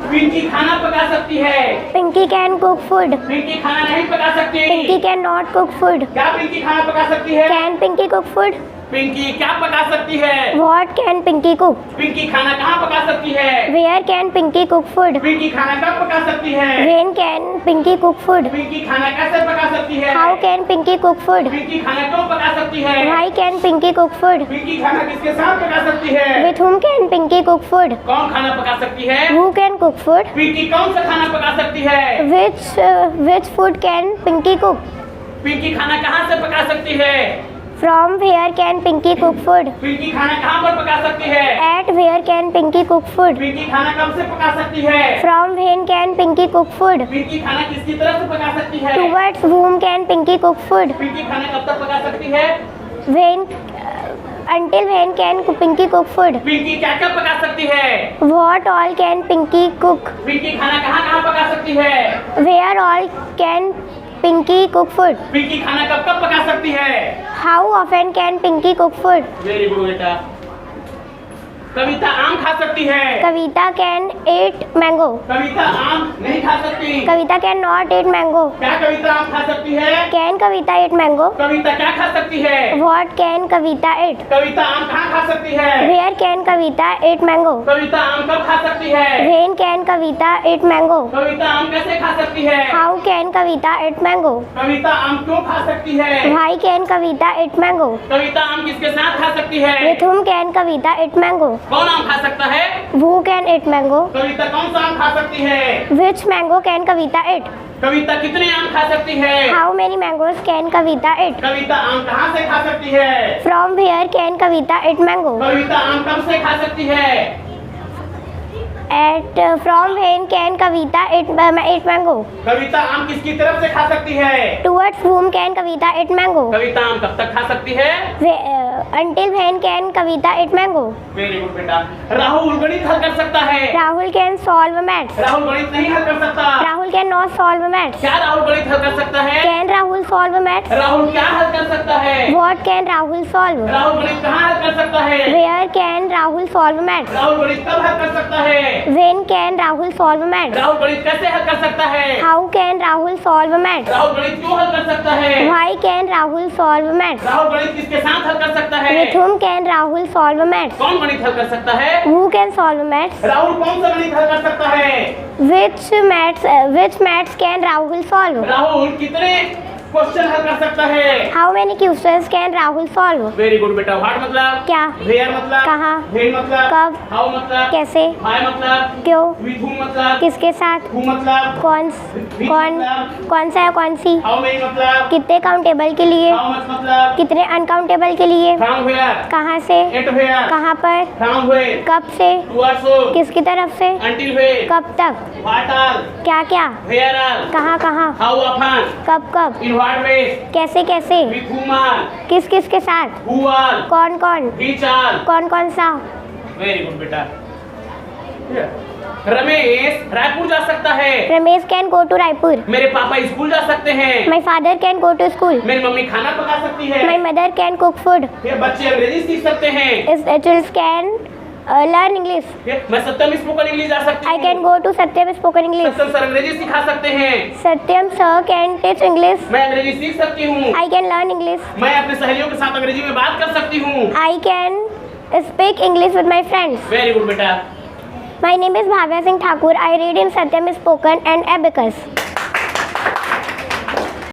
पिंकी खाना पका सकती है। Pinki can cook food. Pinki खाना नहीं पका सकती। Pinki can not cook food. क्या पिंकी खाना पका सकती है? Can Pinki cook food? Pinki क्या पका सकती है? What can Pinki cook? Pinki खाना कहाँ पका सकती है? Where can Pinki cook food? Pinki खाना कब पका सकती है? When can Pinki cook food? Pinki खाना कैसे पका सकती है? How can Pinki cook food? Pinki खाना क्यों पका सकती है? Why can Pinki cook food? Pinki खाना किसके साथ पका सकती है? With whom can Pinki cook food? कौन खाना पका सकती है? Who can cook food? Pinki कौन सा खाना पका सकती है? which food can Pinki cook? Pinki खाना कहाँ से पका सकती है? From where can Pinki cook food? Pinki खाना कहाँ पर पका सकती है? At where can Pinki cook food? Pinki खाना कब से पका सकती है? From when can Pinki cook food? Pinki खाना किसकी तरफ से पका सकती है? Towards whom can Pinki cook food? Pinki खाना कब तक पका सकती है? When until when can Pinki cook food? Pinki क्या क्या पका सकती है? What all can Pinki cook? Pinki खाना कहाँ कहाँ पका सकती है? Where all can Pinki cook food? Pinki खाना कब कब पका सकती है? How often can Pinki cook food? Very good बेटा। कविता आम खा सकती है। Kavita can eat mango. Kavita आम नहीं खा सकती। Kavita can not eat mango. क्या कविता आम खा सकती है? Can Kavita eat mango? Kavita क्या खा सकती है? What can Kavita eat? Kavita आम कहाँ खा सकती है? Where can Kavita eat mango? Kavita आम कब खा सकती है? When can Kavita eat mango? Kavita आम कैसे खा सकती है? How can Kavita eat mango? Kavita आम क्यों खा सकती है? Why can Kavita eat mango? Kavita आम किसके साथ खा सकती है? With whom can Kavita eat mango? कौन आम खा सकता है? Who can eat mango? Kavita कौन सा आम खा सकती है? Which mango can Kavita eat? Kavita कितने आम खा सकती है? How many mangoes can Kavita eat? Kavita आम कहाँ से खा सकती है? From where can Kavita eat mango? Kavita आम कब से खा सकती है? At from when can Kavita eat mango? Kavita आम किसकी तरफ से खा सकती है? Towards whom can Kavita eat mango? Kavita आम कब तक खा सकती है? Until when can Kavita eat mango? Very good बेटा। राहुल गणित हल कर सकता है। Rahul can solve maths. Rahul गणित नहीं हल कर सकता। Rahul can not solve maths. क्या राहुल गणित हल कर सकता है? Can Rahul solve maths? Rahul क्या हल कर सकता है? What can Rahul solve? Rahul गणित कहाँ हल कर सकता है? Where can Rahul solve maths? Rahul गणित कब हल कर सकता है? When can Rahul solve maths? Rahul गणित कैसे हल कर सकता है? How can Rahul solve maths? Rahul गणित क्यों हल कर सकता है? Why can Rahul solve maths? Rahul गणित किसके साथ हल कर सकता है? With whom can Rahul solve maths? कौन गणित हल कर सकता है? Who can solve maths? Rahul कौन सा गणित हल कर सकता है? which maths can Rahul solve? Rahul कितने क्वेश्चन हल कर सकता है? How many questions can Rahul solve? Very good बेटा। व्हाट मतलब? क्या? वेयर मतलब? कहाँ? व्हेन मतलब? कब? हाउ मतलब? कैसे? व्हाई मतलब? क्यों? विथ हूम मतलब? किसके साथ? हु मतलब? कौन कौन सा है कौन सी? हाउ मेनी मतलब? कितने काउंटेबल के लिए? हाउ मच मतलब? कितने अनकाउंटेबल के लिए? From where? कहाँ से? At where? कहाँ पर? From where? कब से? Towards whom? किसकी तरफ से? Until where? कब तक? What all? क्या क्या? Where all? कहाँ कहाँ? How often? कब कब? In what way? कैसे कैसे? With whom all? किस किस के साथ? Who all? कौन कौन? Which all? कौन कौन सा? वेरी गुड बेटा। रमेश रायपुर जा सकता है। Ramesh can go to Raipur. मेरे पापा स्कूल जा सकते हैं। My father can go to school. मेरी मम्मी खाना पका सकती है। My mother can cook food. फिर बच्चे अंग्रेजी सीख सकते हैं। Children can learn English. मैं सत्यम स्पोकन इंग्लिश जा सकती हूँ। I can go to Satyam spoken English. Satyam sir अंग्रेजी सिखा सकते हैं। Satyam sir can teach English. मैं अंग्रेजी सीख सकती हूँ। I can learn English. मैं अपने सहेलियों के साथ अंग्रेजी में बात कर सकती हूँ। I can speak English with my friends. Very good बेटा। My name is Bhavya Singh Thakur. I read in Satyam spoken and abacus.